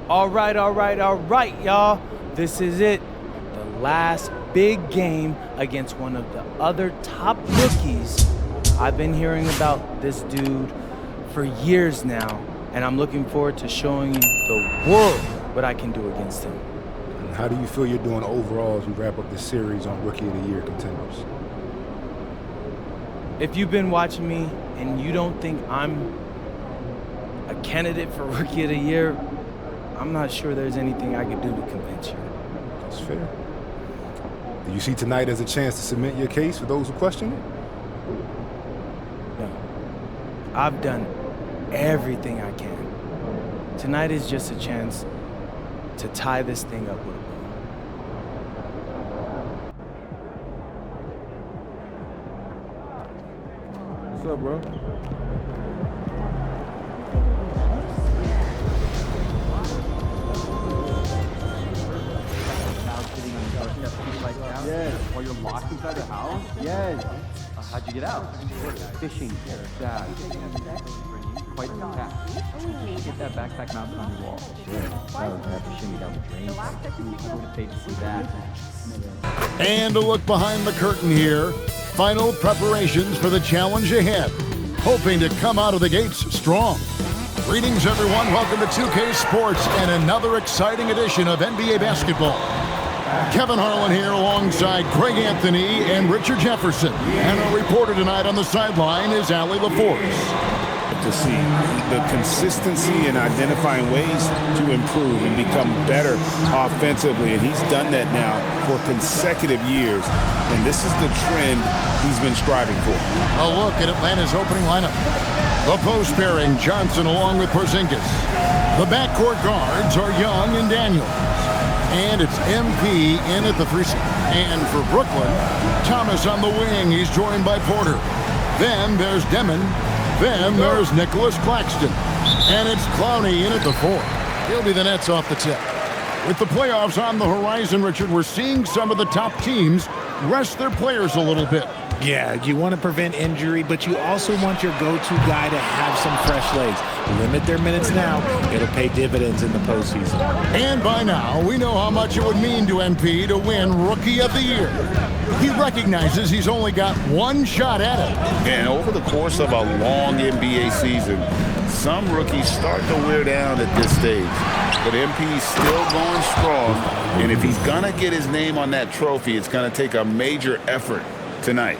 All right, y'all. This is it. The last big game against one of the other top rookies. I've been hearing about this dude for years now, and I'm looking forward to showing the world what I can do against him. And how do you feel you're doing overall as we wrap up this series on Rookie of the Year contenders? If you've been watching me and you don't think I'm a candidate for Rookie of the Year, I'm not sure there's anything I could do to convince you. That's fair. Do you see tonight as a chance to cement your case for those who question it? No. I've done everything I can. Tonight is just a chance to tie this thing up with a bow. What's up, bro? Yes. While you're locked inside the house? Yes. How'd you get out? Fishing. Yeah. Quite the task. Get that backpack mounted on your wall. Sure. I would have to shimmy down the drain. I would have paid to see that. And a look behind the curtain here. Final preparations for the challenge ahead. Hoping to come out of the gates strong. Greetings, everyone. Welcome to 2K Sports and another exciting edition of NBA basketball. Kevin Harlan here alongside Craig Anthony and Richard Jefferson. And our reporter tonight on the sideline is Allie LaForce. To see the consistency in identifying ways to improve and become better offensively, and he's done that now for consecutive years, and this is the trend he's been striving for. A look at Atlanta's opening lineup. The post pairing, Johnson along with Porzingis. The backcourt guards are Young and Daniels. And it's MP in at the free throw. And for Brooklyn, Thomas on the wing. He's joined by Porter. Then there's Demon. Then there's Nicholas Claxton. And it's Clowney in at the 4. He'll be the Nets off the tip. With the playoffs on the horizon, Richard, we're seeing some of the top teams rest their players a little bit. Yeah, you want to prevent injury, but you also want your go-to guy to have some fresh legs. Limit their minutes now. It'll pay dividends in the postseason. And by now, we know how much it would mean to MP to win Rookie of the Year. He recognizes he's only got one shot at it. And over the course of a long NBA season, some rookies start to wear down at this stage. But MP's still going strong, and if he's going to get his name on that trophy, it's going to take a major effort tonight.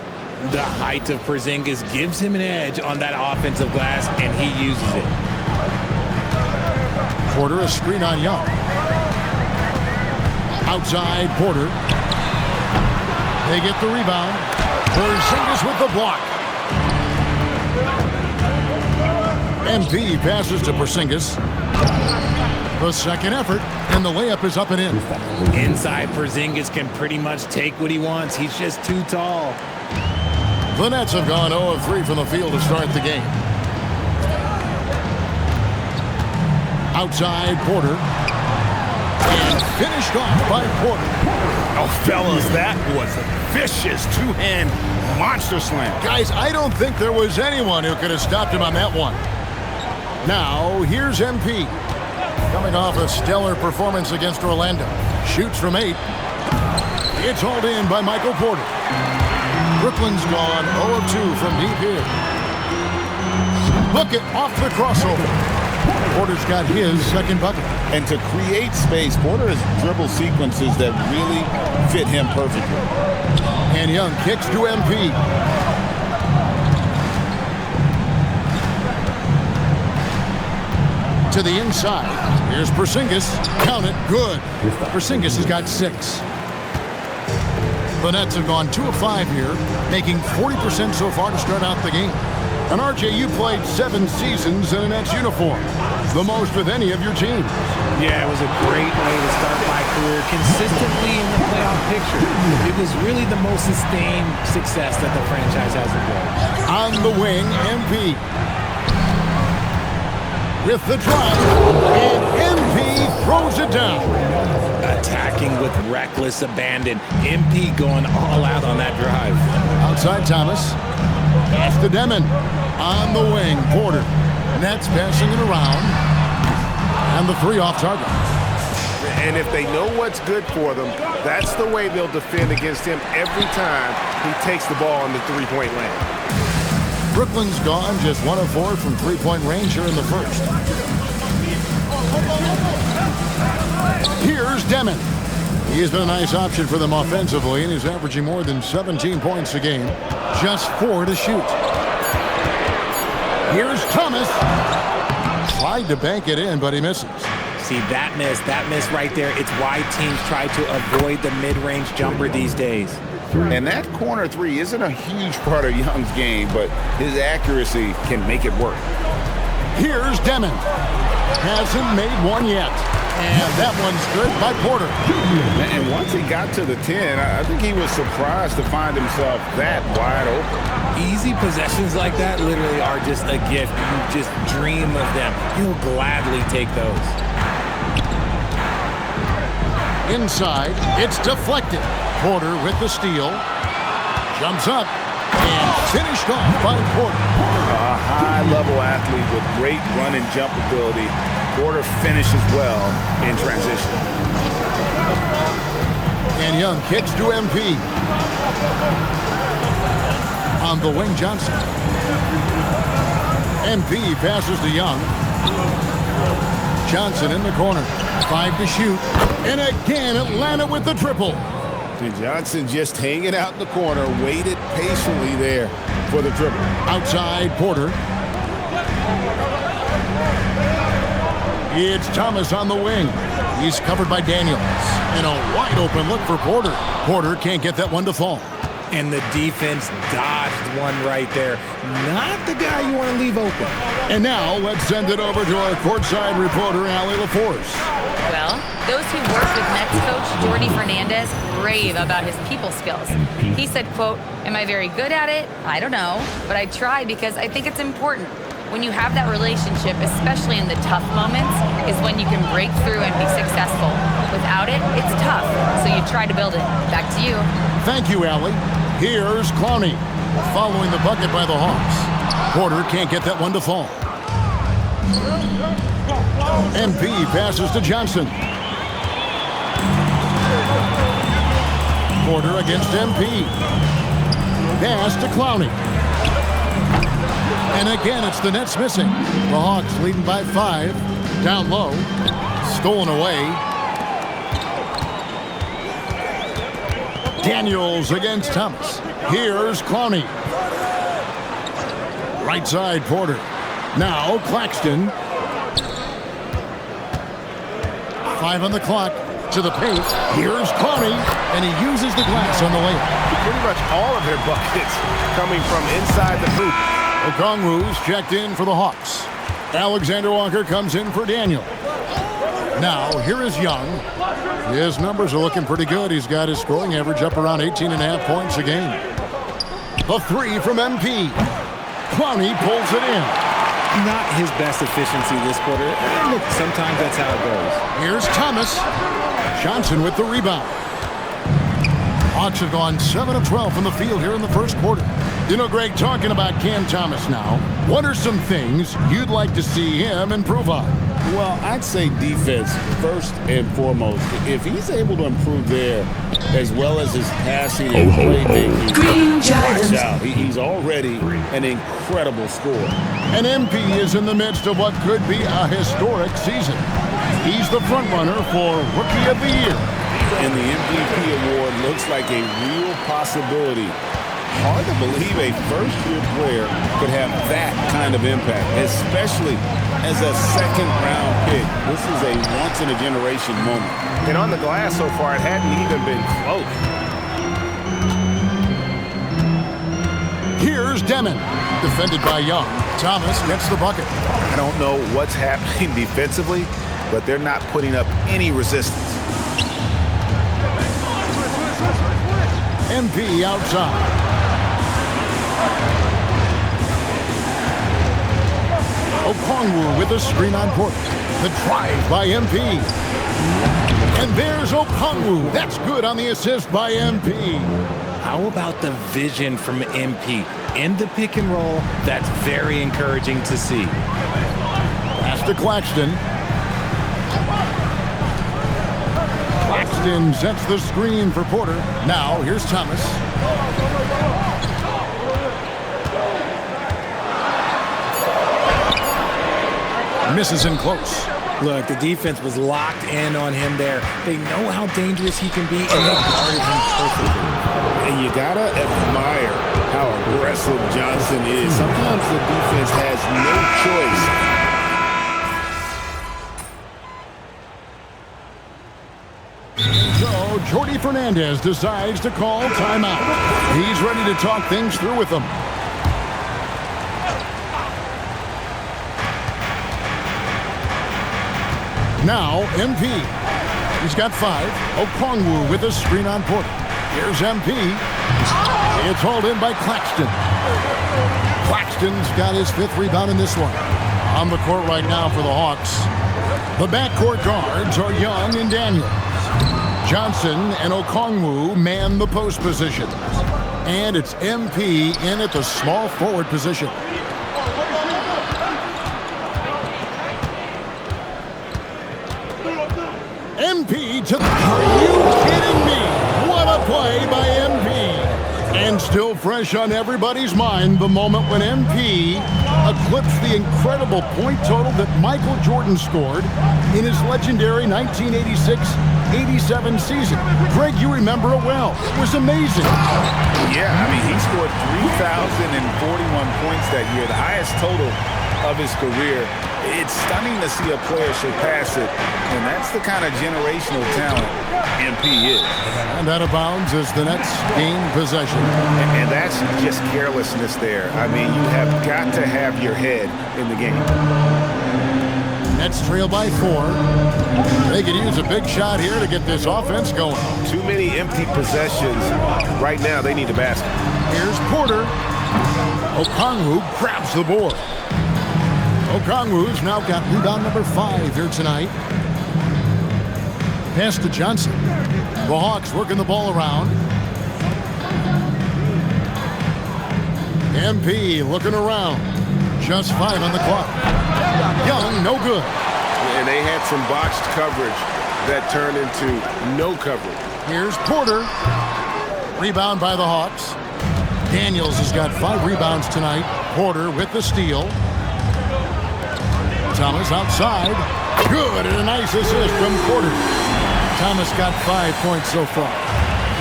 The height of Porzingis gives him an edge on that offensive glass, and he uses it. Porter, a screen on Young. Outside, Porter. They get the rebound. Porzingis with the block. MP passes to Porzingis. The second effort, and the layup is up and in. Inside, Porzingis can pretty much take what he wants. He's just too tall. The Nets have gone 0 of 3 from the field to start the game. Outside, Porter. And finished off by Porter. Oh, fellas, that was a vicious two-hand monster slam. Guys, I don't think there was anyone who could have stopped him on that one. Now, here's MP. Coming off a stellar performance against Orlando. Shoots from 8. It's hauled in by Michael Porter. Brooklyn's gone 0 of 2 from deep here. Look at off the crossover. Porter's got his second bucket. And to create space, Porter has dribble sequences that really fit him perfectly. And Young kicks to MP. To the inside. Here's Porzingis. Count it. Good. Porzingis has got 6. The Nets have gone 2 of 5 here, making 40% so far to start out the game. And RJ, you played 7 seasons in a Nets uniform, the most with any of your teams. Yeah, it was a great way to start my career, consistently in the playoff picture. It was really the most sustained success that the franchise has enjoyed. On the wing, MP. With the drive, and MP throws it down. Attacking with reckless abandon. MP going all out on that drive. Outside Thomas. Pass to Demon. On the wing, Porter. Nets passing it around. And the three off target. And if they know what's good for them, that's the way they'll defend against him every time he takes the ball in the three-point land. Brooklyn's gone just 1 of 4 from three-point range here in the first. Here's Demon. He's been a nice option for them offensively, and he's averaging more than 17 points a game. Just 4 to shoot. Here's Thomas. Tried to bank it in, but he misses. See, that miss right there, it's why teams try to avoid the mid-range jumper these days. And that corner three isn't a huge part of Young's game, but his accuracy can make it work. Here's Demon. Hasn't made one yet. And that one's good by Porter. And once he got to the 10, I think he was surprised to find himself that wide open. Easy possessions like that literally are just a gift. You just dream of them. You'll gladly take those. Inside, it's deflected. Porter with the steal. Jumps up and finished off by Porter. A high-level athlete with great run and jump ability. Porter finishes well in transition. And Young kicks to MP. On the wing, Johnson. MP passes to Young. Johnson in the corner. 5 to shoot. And again, Atlanta with the triple. And Johnson just hanging out in the corner, waited patiently there for the triple. Outside, Porter. It's Thomas on the wing. He's covered by Daniels. And a wide open look for Porter. Porter can't get that one to fall. And the defense dodged one right there. Not the guy you want to leave open. And now let's send it over to our courtside reporter, Allie LaForce. Well, those who worked with Nets coach Jordi Fernandez rave about his people skills. He said, quote, "Am I very good at it? I don't know, but I try because I think it's important. When you have that relationship, especially in the tough moments, is when you can break through and be successful. Without it, it's tough, so you try to build it." Back to you. Thank you, Allie. Here's Clowney, following the bucket by the Hawks. Porter can't get that one to fall. MP passes to Johnson. Porter against MP. Pass to Clowney. And again, it's the Nets missing. The Hawks leading by 5. Down low. Stolen away. Daniels against Thomas. Here's Clowney. Right side, Porter. Now Claxton. 5 on the clock. To the paint. Here's Clowney. And he uses the glass on the layup. Pretty much all of their buckets coming from inside the hoop. Okongwu's checked in for the Hawks. Alexander Walker comes in for Daniel. Now, here is Young. His numbers are looking pretty good. He's got his scoring average up around 18.5 points a game. The 3 from MP. Clowney pulls it in. Not his best efficiency this quarter. Look, sometimes that's how it goes. Here's Thomas. Johnson with the rebound. Hawks have gone 7 of 12 from the field here in the first quarter. You know, Greg, talking about Cam Thomas now, what are some things you'd like to see him improve on? Well, I'd say defense first and foremost. If he's able to improve there, as well as his passing and playmaking, watch out. He's already an incredible scorer. And MP is in the midst of what could be a historic season. He's the front runner for Rookie of the Year. And the MVP award looks like a real possibility. Hard to believe a first-year player could have that kind of impact, especially as a second-round pick. This is a once-in-a-generation moment. And on the glass so far, it hadn't even been close. Here's Demon, defended by Young. Thomas gets the bucket. I don't know what's happening defensively, but they're not putting up any resistance. MP outside. Okongwu with a screen on Porter. The drive by MP. And there's Okongwu. That's good on the assist by MP. How about the vision from MP? In the pick and roll, that's very encouraging to see. Pass to Claxton. Claxton sets the screen for Porter. Now, here's Thomas. Misses in close. Look, the defense was locked in on him there. They know how dangerous he can be, and they guarded him perfectly. And you gotta admire how aggressive Johnson is. Sometimes the defense has no choice. So, Jordi Fernandez decides to call timeout. He's ready to talk things through with them. Now, MP. He's got 5. Okongwu with a screen on Porter. Here's MP. It's hauled in by Claxton. Claxton's got his 5th rebound in this one. On the court right now for the Hawks. The backcourt guards are Young and Daniels. Johnson and Okongwu man the post position. And it's MP in at the small forward position. MP to the... Are you kidding me? What a play by MP. And still fresh on everybody's mind, the moment when MP eclipsed the incredible point total that Michael Jordan scored in his legendary 1986-87 season. Greg, you remember it well. It was amazing. Yeah, I mean, he scored 3,041 points that year, the highest total of his career. It's stunning to see a player surpass it, and that's the kind of generational talent MP is. And out of bounds as the Nets gain possession. And that's just carelessness there. I mean, you have got to have your head in the game. Nets trail by 4. They could use a big shot here to get this offense going. Too many empty possessions. Right now, they need a basket. Here's Porter. Okongwu grabs the board. Okongwu's now got rebound number 5 here tonight. Pass to Johnson. The Hawks working the ball around. MP looking around. Just 5 on the clock. Young, no good. And they had some botched coverage that turned into no coverage. Here's Porter. Rebound by the Hawks. Daniels has got 5 rebounds tonight. Porter with the steal. Thomas outside. Good, and a nice assist from Porter. Thomas got 5 points so far.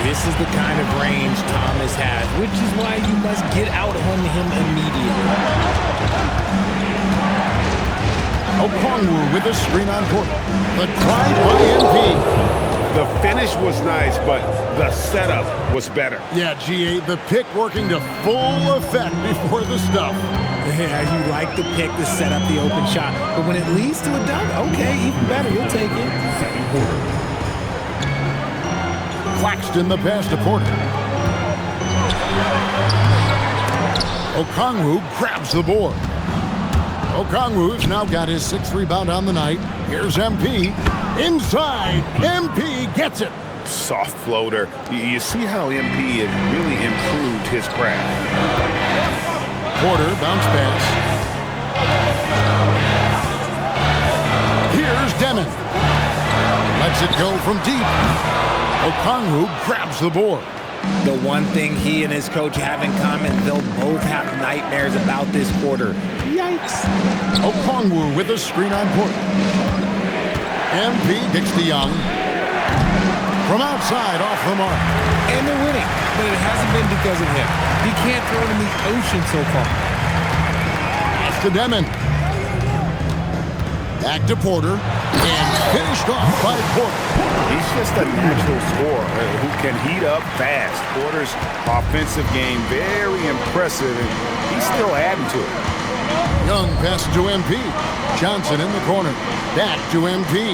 This is the kind of range Thomas has, which is why you must get out on him immediately. Okongwu with a screen on Porter. The drive by MP. The finish was nice, but the setup was better. Yeah, G8, the pick working to full effect before the stuff. Yeah, you like the pick to set up the open shot, but when it leads to a dunk, okay, even better, you'll take it. Claxton the pass to Porter. Okongwu grabs the board. Okongwu's now got his 6th rebound on the night. Here's MP. Inside, MP gets it. Soft floater. You see how MP has really improved his craft. Porter, bounce pass. Here's Demon. Lets it go from deep. Okongwu grabs the board. The one thing he and his coach have in common, they'll both have nightmares about this quarter. Yikes. Okongwu with a screen on Porter. MP kicks to Young. From outside, off the mark. And they're winning, but it hasn't been because of him. He can't throw it in the ocean so far. Pass to Demon. Back to Porter. And finished off by Porter. He's just a natural scorer who can heat up fast. Porter's offensive game very impressive, and he's still adding to it. Young passes to MP. Johnson in the corner. Back to MP.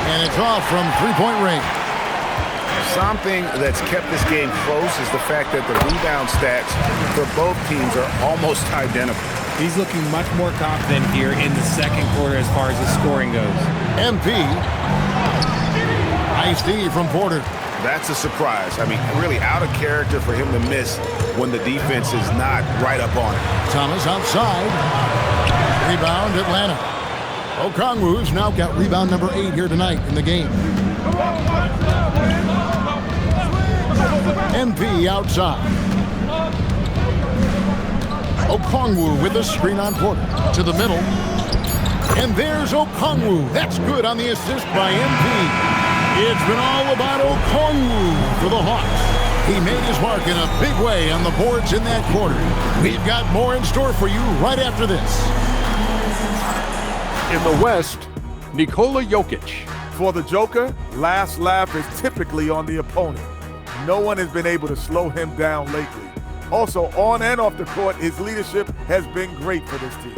And it's off from three-point range. Something that's kept this game close is the fact that the rebound stats for both teams are almost identical. He's looking much more confident here in the second quarter as far as the scoring goes. MP. Nice D from Porter. That's a surprise. I mean, really out of character for him to miss when the defense is not right up on it. Thomas outside. Rebound Atlanta. Okongwu's now got rebound number 8 here tonight in the game. MP outside. Okongwu with the screen on Porter. To the middle. And there's Okongwu. That's good on the assist by MP. It's been all about Okongwu for the Hawks. He made his mark in a big way on the boards in that quarter. We've got more in store for you right after this. In the West, Nikola Jokic. For the Joker, last laugh is typically on the opponent. No one has been able to slow him down lately. Also, on and off the court, his leadership has been great for this team.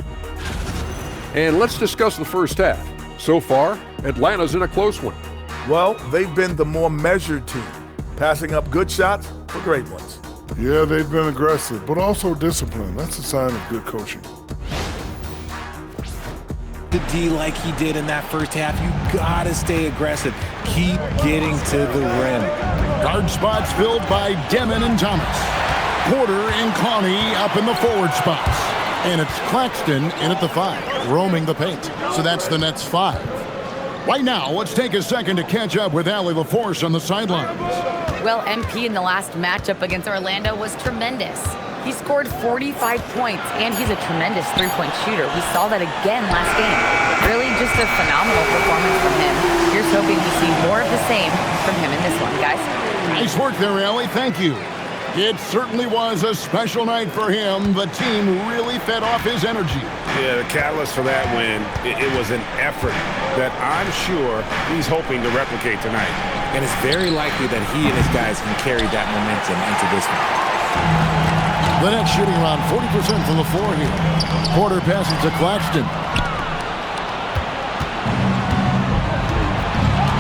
And let's discuss the first half. So far, Atlanta's in a close one. Well, they've been the more measured team, passing up good shots for great ones. Yeah, they've been aggressive, but also disciplined. That's a sign of good coaching. The D like he did in that first half, you gotta stay aggressive. Keep getting to the rim. Guard spots filled by Demon and Thomas. Porter and Connie up in the forward spots. And it's Claxton in at the 5, roaming the paint. So that's the Nets 5. Right now, let's take a second to catch up with Allie LaForce on the sidelines. Well, MP in the last matchup against Orlando was tremendous. He scored 45 points, and he's a tremendous three-point shooter. We saw that again last game. Really just a phenomenal performance from him. Here's hoping to see more of the same from him in this one, guys. Nice work there, Allie. Thank you. It certainly was a special night for him. The team really fed off his energy. Yeah, the catalyst for that win, it was an effort that I'm sure he's hoping to replicate tonight. And it's very likely that he and his guys can carry that momentum into this one. The Nets shooting around 40% from the floor here. Porter passes to Claxton.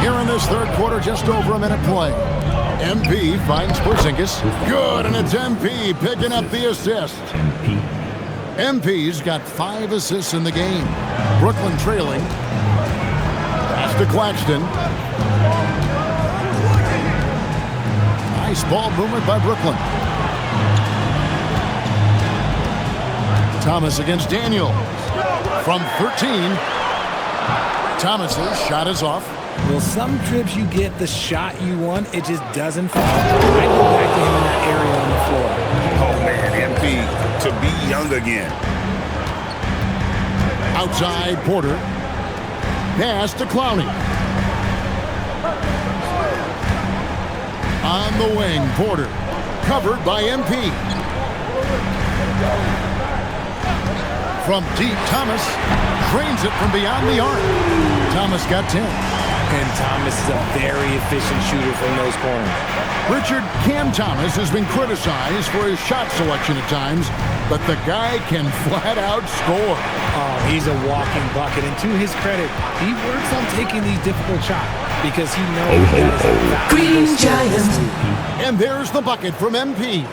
Here in this third quarter, just over a minute play. MP finds Porzingis. Good, and it's MP picking up the assist. MP's got 5 assists in the game. Brooklyn trailing. Pass to Claxton. Nice ball movement by Brooklyn. Thomas against Daniel. From 13. Thomas's shot is off. Well, some trips you get the shot you want, it just doesn't fall. I go back to him in that area on the floor. Oh, man, MP to be young again. Outside, Porter. Pass to Clowney. On the wing, Porter. Covered by MP. From deep, Thomas drains it from beyond the arc. Thomas got 10. And Thomas is a very efficient shooter from those corners. Richard, Cam Thomas has been criticized for his shot selection at times, but the guy can flat out score. Oh, he's a walking bucket, and to his credit, he works on taking these difficult shots because he knows that is a valuable skill. And there's the bucket from MP.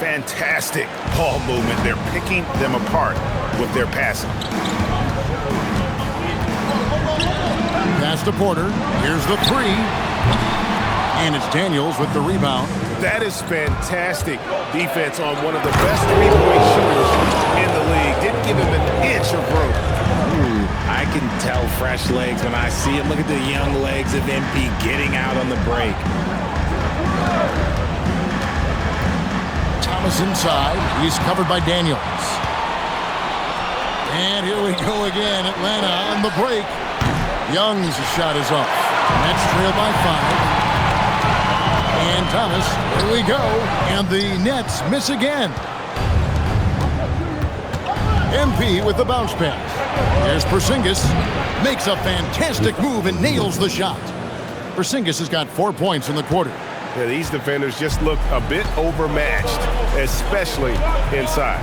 Fantastic ball movement. They're picking them apart with their passing. Pass to Porter. Here's the 3. And it's Daniels with the rebound. That is fantastic defense on one of the best three-point shooters in the league. Didn't give him an inch of room. I can tell fresh legs when I see it. Look at the young legs of MP getting out on the break. Thomas inside. He's covered by Daniels. And here we go again. Atlanta on the break. Young's shot is off. Nets trail by 5. And Thomas, here we go. And the Nets miss again. MP with the bounce pass. There's Porzingis. Makes a fantastic move and nails the shot. Porzingis has got 4 points in the quarter. Yeah, these defenders just look a bit overmatched, especially inside.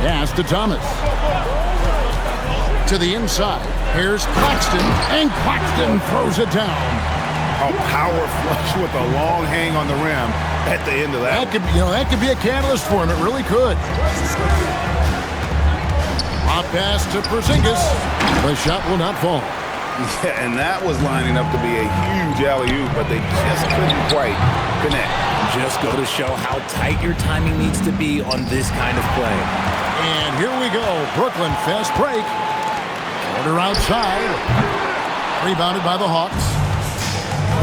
Pass to Thomas. To the inside. Here's Claxton, and Claxton throws it down. A power flush with a long hang on the rim at the end of that. That could be a catalyst for him. It really could. Hot pass to Porzingis. The shot will not fall. Yeah, and that was lining up to be a huge alley-oop, but they just couldn't quite connect. Just go to show how tight your timing needs to be on this kind of play. And here we go. Brooklyn fast break. Porter outside. Rebounded by the Hawks.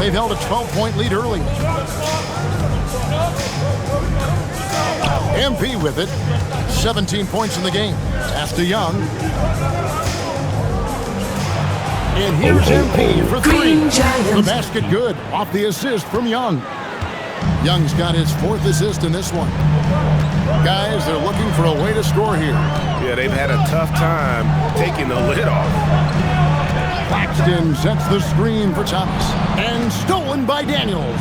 They've held a 12-point lead early. MP with it. 17 points in the game. Pass to Young. And here's MP for three. The basket good. Off the assist from Young. Young's got his 4th assist in this one. Guys, they're looking for a way to score here. Yeah, they've had a tough time taking the lid off. Claxton sets the screen for Thomas. And stolen by Daniels.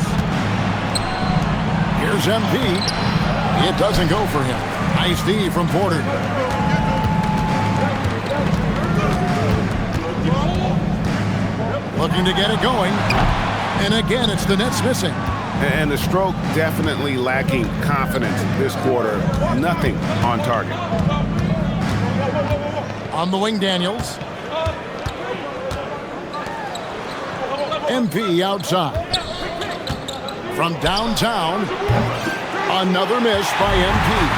Here's MP. It doesn't go for him. Nice D from Porter. Looking to get it going. And again, it's the Nets missing. And the stroke definitely lacking confidence this quarter. Nothing on target. On the wing, Daniels. MP outside. From downtown, another miss by MP.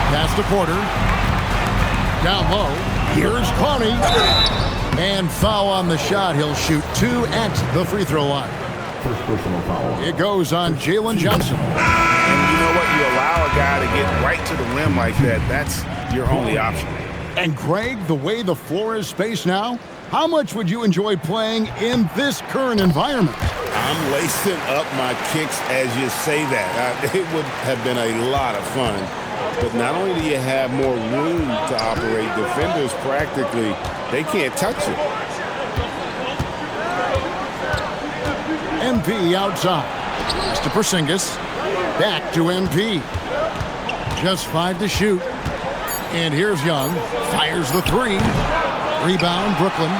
Pass to Porter. Down low. Here's Coney. And foul on the shot. He'll shoot 2 at the free throw line. First personal foul. It goes on Jalen Johnson. And you know what? You allow a guy to get right to the rim like that. That's your only option. And Greg, the way the floor is spaced now, how much would you enjoy playing in this current environment? I'm lacing up my kicks as you say that. It would have been a lot of fun. But not only do you have more room to operate, defenders practically, they can't touch it. MP outside. Pass to Porzingis. Back to MP. Just 5 to shoot. And here's Young. Fires the 3. Rebound, Brooklyn.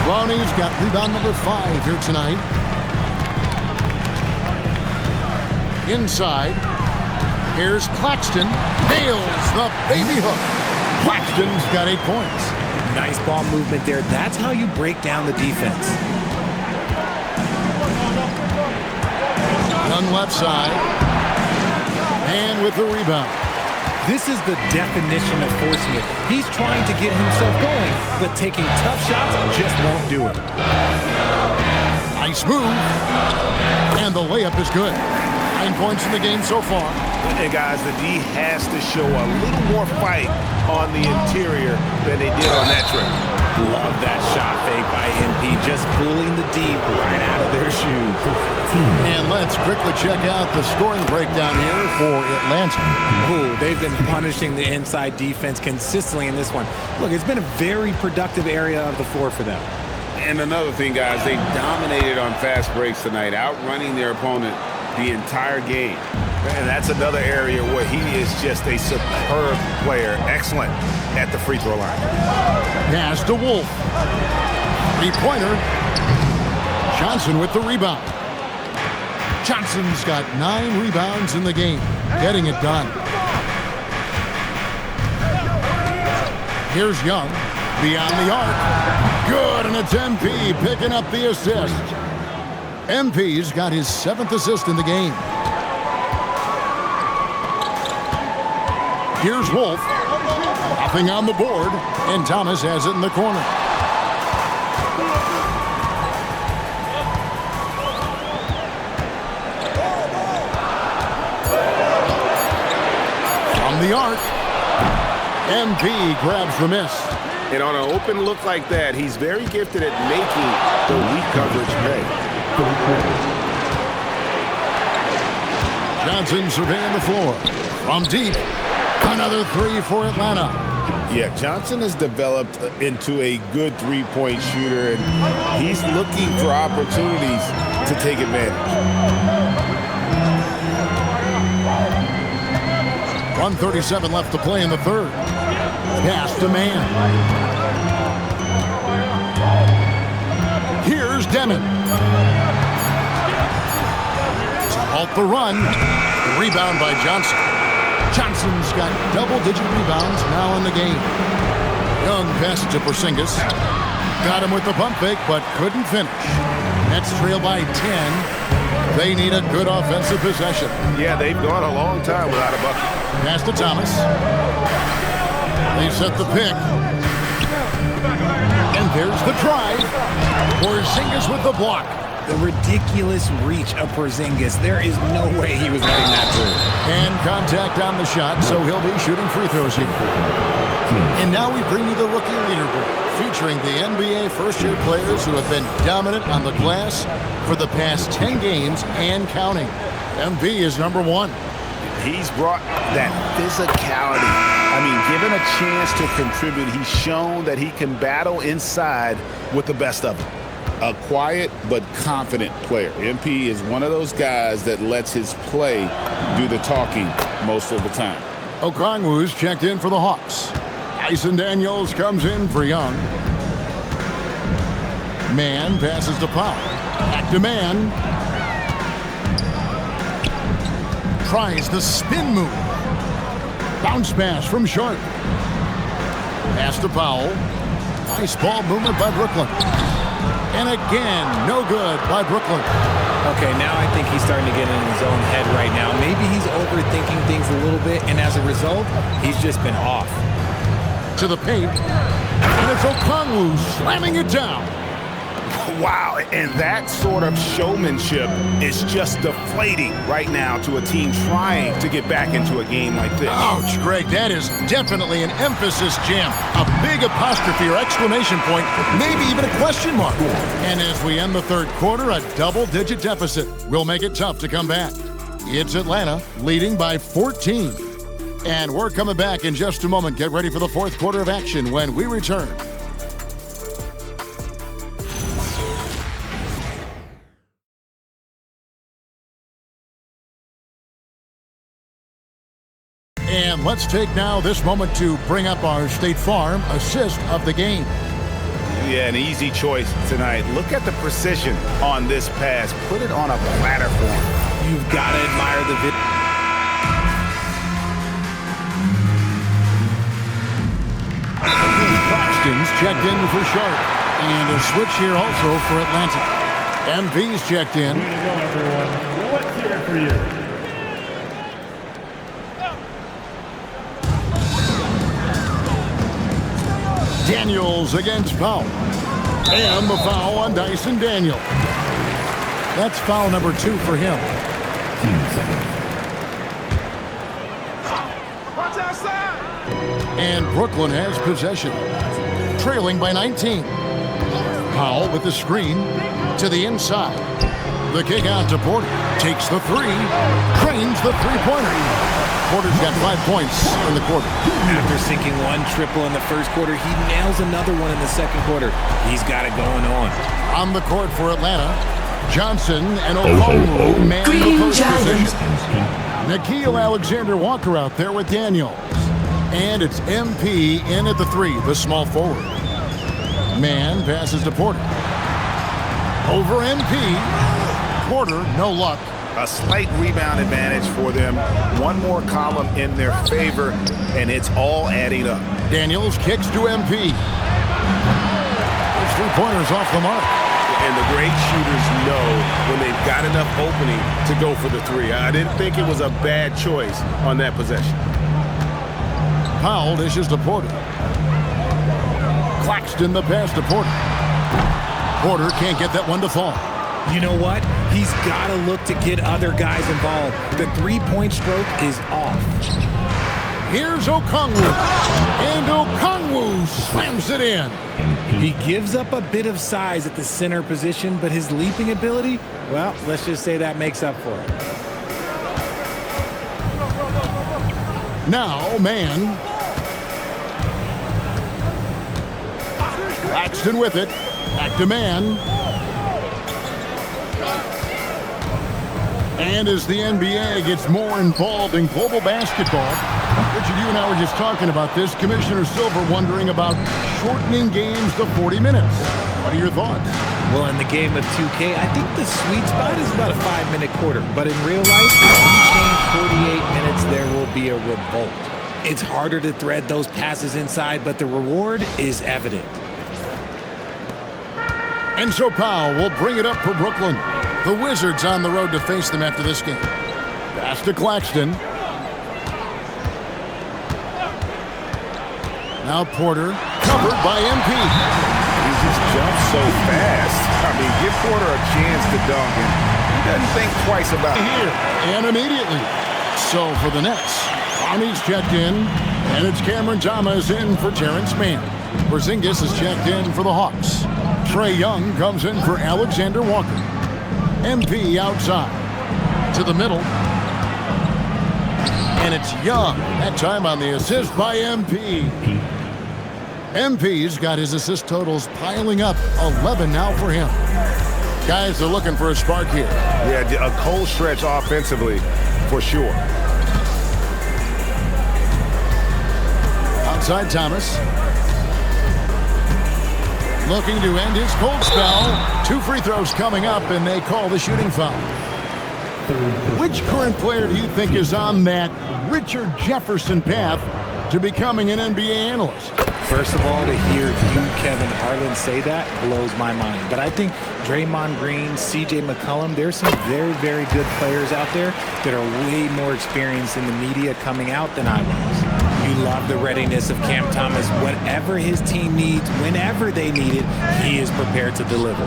Ronnie's got rebound number 5 here tonight. Inside. Here's Claxton. Nails the baby hook. Claxton's got 8 points. Nice ball movement there. That's how you break down the defense. Young left side. And with the rebound. This is the definition of forcing it. He's trying to get himself going, but taking tough shots just won't do it. Nice move. And the layup is good. 9 points in the game so far. And guys, the D has to show a little more fight on the interior than they did on that trip. Love that shot fake by MP, just pulling the D right out of their shoes. And let's quickly check out the scoring breakdown here for Atlanta. Ooh, they've been punishing the inside defense consistently in this one. Look, it's been a very productive area of the floor for them. And another thing, guys, they dominated on fast breaks tonight, outrunning their opponent the entire game. And that's another area where he is just a superb player. Excellent at the free throw line. Pass to Wolf. 3-pointer. Johnson with the rebound. Johnson's got 9 rebounds in the game. Getting it done. Here's Young. Beyond the arc. Good, and it's MP picking up the assist. MP's got his 7th assist in the game. Here's Wolf. Nothing on the board, and Thomas has it in the corner. From the arc, MP grabs the miss. And on an open look like that, he's very gifted at making the weak coverage pay. Johnson surveying the floor. From deep, another 3 for Atlanta. Yeah, Johnson has developed into a good three-point shooter, and he's looking for opportunities to take advantage. 1:37 left to play in the third. Pass to man. Here's Demon. To halt the run. Rebound by Johnson. Johnson's got double-digit rebounds now in the game. Young passes to Porzingis. Got him with the pump fake, but couldn't finish. Nets trail by 10. They need a good offensive possession. Yeah, they've gone a long time without a bucket. Pass to Thomas. They set the pick. And There's the drive. Porzingis with the block. The ridiculous reach of Porzingis. There is no way he was letting that through. And contact on the shot, so he'll be shooting free throws here. And now we bring you the rookie leaderboard, featuring the NBA first-year players who have been dominant on the glass for the past 10 games and counting. MV is number 1. He's brought that physicality. I mean, given a chance to contribute, he's shown that he can battle inside with the best of them. A quiet but confident player. MP is one of those guys that lets his play do the talking most of the time. Okongwu's checked in for the Hawks. Dyson Daniels comes in for Young. Man passes to Powell. Back to Man. Tries the spin move. Bounce pass from Short. Pass to Powell. Nice ball movement by Brooklyn. And again, no good by Brooklyn. Okay, now I think he's starting to get in his own head right now. Maybe he's overthinking things a little bit, and as a result, he's just been off. To the paint. And it's Okongwu slamming it down. Wow, and that sort of showmanship is just deflating right now to a team trying to get back into a game like this. Ouch, Greg, that is definitely an emphasis jam. A big apostrophe or exclamation point, maybe even a question mark. And as we end the third quarter, a double-digit deficit will make it tough to come back. It's Atlanta leading by 14. And we're coming back in just a moment. Get ready for the fourth quarter of action when we return. And let's take now this moment to bring up our State Farm assist of the game. Yeah, an easy choice tonight. Look at the precision on this pass. Put it on a platter for him. You've got to admire the video. Claxton's checked in for Sharp. And a switch here also for Atlanta. MV's checked in. Way to go, everyone. Let's hear it for you. Daniels against Powell. And the foul on Dyson Daniels. That's foul number 2 for him. And Brooklyn has possession, trailing by 19. Powell with the screen to the inside. The kick out to Porter. Takes the 3. Cranes the three-pointer. Porter's got 5 points in the quarter. After sinking one triple in the first quarter, he nails another one in the second quarter. He's got it going on. On the court for Atlanta, Johnson and Okongwu man the post position. Nickeil Alexander-Walker out there with Daniels. And it's MP in at the 3, the small forward. Man passes to Porter. Over MP. Porter, no luck. A slight rebound advantage for them. One more column in their favor, and it's all adding up. Daniels kicks to MP. His three-pointers off the mark. And the great shooters know when they've got enough opening to go for the 3. I didn't think it was a bad choice on that possession. Powell dishes to Porter. Claxton the pass to Porter. Porter can't get that one to fall. You know what? He's got to look to get other guys involved. The three-point stroke is off. Here's Okongwu. And Okongwu slams it in. He gives up a bit of size at the center position, but his leaping ability, well, let's just say that makes up for it. Now, Man. Claxton with it. Back to Man. And as the NBA gets more involved in global basketball, Richard, you and I were just talking about this. Commissioner Silver wondering about shortening games to 40 minutes. What are your thoughts? Well, in the game of 2K, I think the sweet spot is about a 5-minute quarter. But in real life, if you change 48 minutes, there will be a revolt. It's harder to thread those passes inside, but the reward is evident. And so Powell will bring it up for Brooklyn. The Wizards on the road to face them after this game. Pass to Claxton. Now Porter, covered by MP. Easy jumps so fast. I mean, give Porter a chance to dunk, and he doesn't think twice about it. Here, and immediately. So for the Nets, Arnie's checked in, and it's Cameron Thomas in for Terrence Mann. Porzingis is checked in for the Hawks. Trae Young comes in for Alexander Walker. MP outside to the middle. And it's Young, that time on the assist by MP. MP's got his assist totals piling up, 11 now for him. Guys are looking for a spark here. Yeah, a cold stretch offensively, for sure. Outside Thomas. Looking to end his cold spell. 2 free throws coming up, and they call the shooting foul. Which current player do you think is on that Richard Jefferson path to becoming an NBA analyst? First of all, to hear you, Kevin Harlan, say that blows my mind. But I think Draymond Green, C.J. McCollum, there's some very, very good players out there that are way more experienced in the media coming out than I was. You love the readiness of Cam Thomas. Whatever his team needs, whenever they need it, he is prepared to deliver.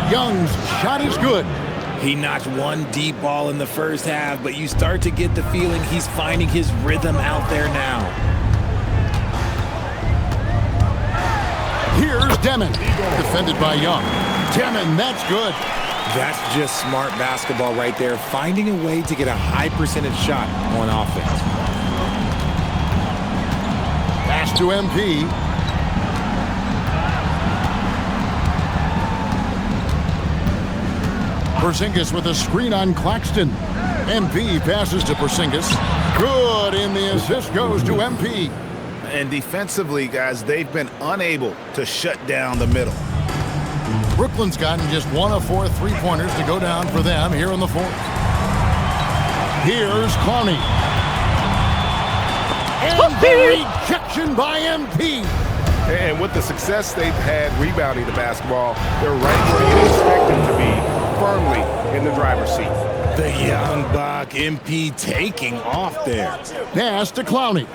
Young's shot is good. He notched one deep ball in the first half, but you start to get the feeling he's finding his rhythm out there now. Here's Demon, defended by Young. Demon, that's good. That's just smart basketball right there, finding a way to get a high percentage shot on offense. Pass to MP. Porzingis with a screen on Claxton. MP passes to Porzingis. Good, and the assist goes to MP. And defensively, guys, they've been unable to shut down the middle. Brooklyn's gotten just 1 of 4 3-pointers to go down for them here in the fourth. Here's Clowney. And the rejection by MP. And with the success they've had rebounding the basketball, they're right where you expect them to be, firmly in the driver's seat. The young buck, MP taking off there. Pass to Clowney.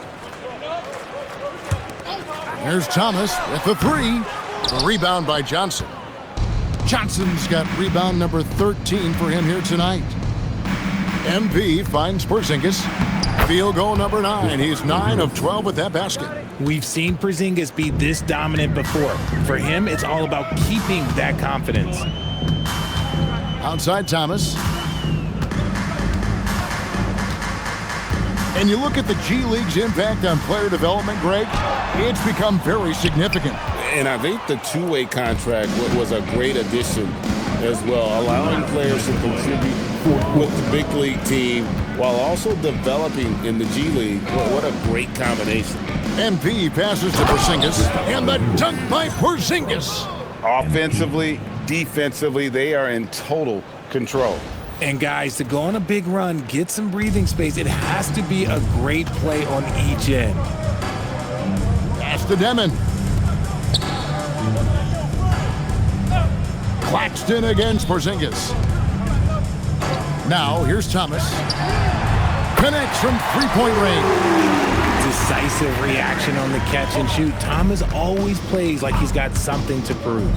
There's Thomas with the 3. The rebound by Johnson. Johnson's got rebound number 13 for him here tonight. MP finds Porzingis. Field goal number 9. He's 9 of 12 with that basket. We've seen Porzingis be this dominant before. For him, it's all about keeping that confidence. Outside Thomas. And you look at the G League's impact on player development, Greg, it's become very significant. And I think the two-way contract was a great addition as well, allowing players to contribute with the big league team while also developing in the G League. What a great combination. MP passes to Porzingis, and the dunk by Porzingis. Offensively, defensively, they are in total control. And guys, to go on a big run, get some breathing space, it has to be a great play on each end. Pass to Demon. Claxton against Porzingis. Now, here's Thomas. Connects from three-point range. Decisive reaction on the catch and shoot. Thomas always plays like he's got something to prove.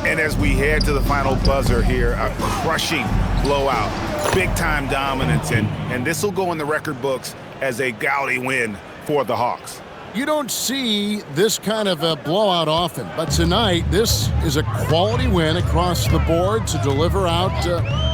And as we head to the final buzzer here, a crushing blowout, big-time dominance, and this will go in the record books as a gaudy win for the Hawks. You don't see this kind of a blowout often, but tonight this is a quality win across the board to deliver out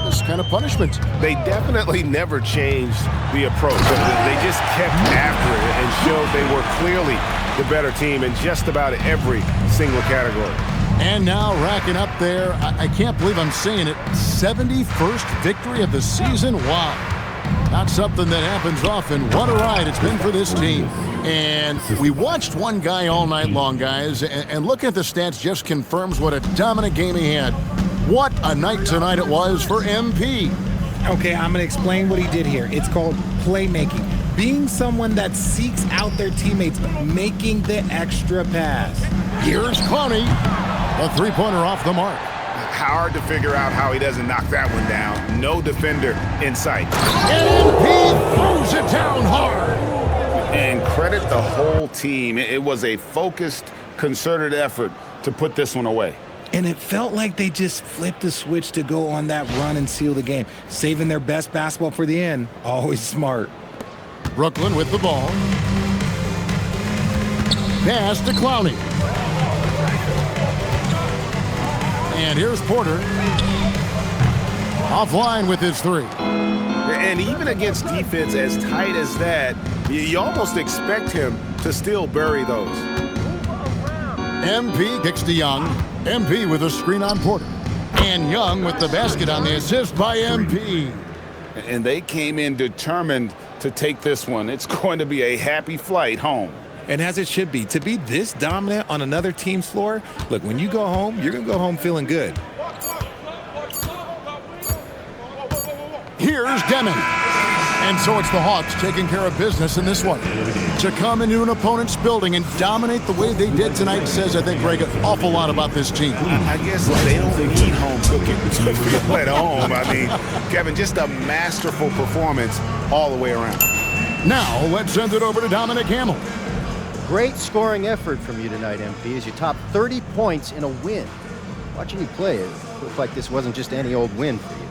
this kind of punishment. They definitely never changed the approach. They just kept after it and showed they were clearly the better team in just about every single category. And now racking up there, I can't believe I'm saying it, 71st victory of the season. Wow. Not something that happens often. What a ride it's been for this team. And we watched one guy all night long, guys, and looking at the stats just confirms what a dominant game he had. What a night tonight it was for MP. Okay, I'm going to explain what he did here. It's called playmaking. Being someone that seeks out their teammates, making the extra pass. Here's Clowney. A three-pointer off the mark. Hard to figure out how he doesn't knock that one down. No defender in sight. And MP throws it down hard. And credit the whole team. It was a focused, concerted effort to put this one away. And it felt like they just flipped the switch to go on that run and seal the game, saving their best basketball for the end. Always smart. Brooklyn with the ball. Pass to Clowney. And here's Porter. Offline with his three. And even against defense as tight as that, you almost expect him to still bury those. MP kicks to Young. MP with a screen on Porter. And Young with the basket on the assist by MP. And they came in determined to take this one. It's going to be a happy flight home. And as it should be, to be this dominant on another team's floor, look, when you go home, you're going to go home feeling good. Here's Deming. And so it's the Hawks taking care of business in this one. To come into an opponent's building and dominate the way they did tonight says, I think, Greg, an awful lot about this team. I guess they don't need home cooking to feel at home. I mean, Kevin, just a masterful performance all the way around. Now, let's send it over to Dominic Hamill. Great scoring effort from you tonight, MP, as you topped 30 points in a win. Watching you play, it looked like this wasn't just any old win for you.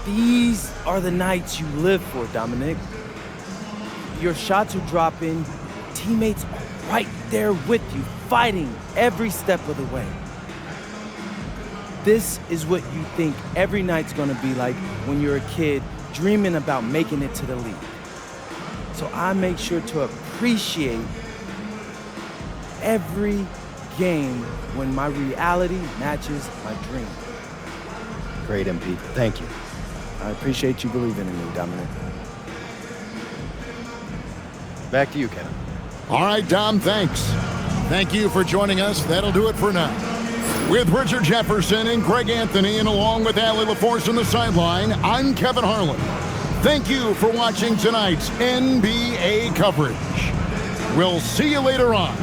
These are the nights you live for, Dominic. Your shots are dropping, teammates are right there with you, fighting every step of the way. This is what you think every night's gonna be like when you're a kid dreaming about making it to the league. So I make sure to appreciate every game when my reality matches my dream. Great, MP. Thank you. I appreciate you believing in me, Dominic. Back to you, Kevin. All right, Dom, thanks. Thank you for joining us. That'll do it for now. With Richard Jefferson and Greg Anthony, and along with Allie LaForce on the sideline, I'm Kevin Harlan. Thank you for watching tonight's NBA coverage. We'll see you later on.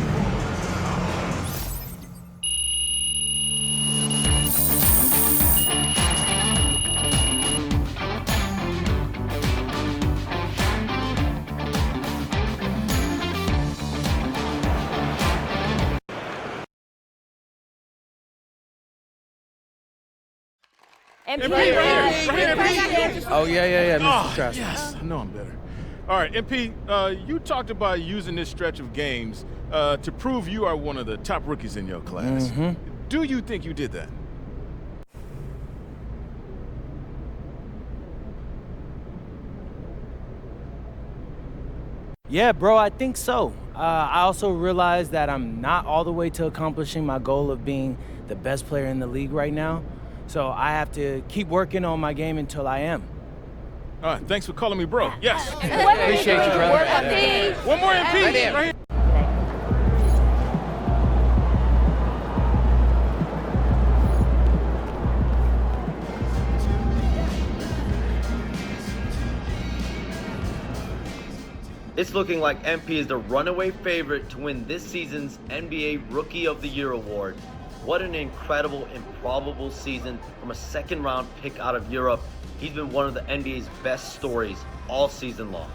Oh, yeah, Mr. Trask. Yes, I know I'm better. All right, MP, you talked about using this stretch of games to prove you are one of the top rookies in your class. Mm-hmm. Do you think you did that? Yeah, bro, I think so. I also realized that I'm not all the way to accomplishing my goal of being the best player in the league right now. So I have to keep working on my game until I am. All right, thanks for calling me bro. Yes. Appreciate you, brother. One more MP. Right there. Right here. It's looking like MP is the runaway favorite to win this season's NBA Rookie of the Year award. What an incredible, improbable season from a second-round pick out of Europe. He's been one of the NBA's best stories all season long.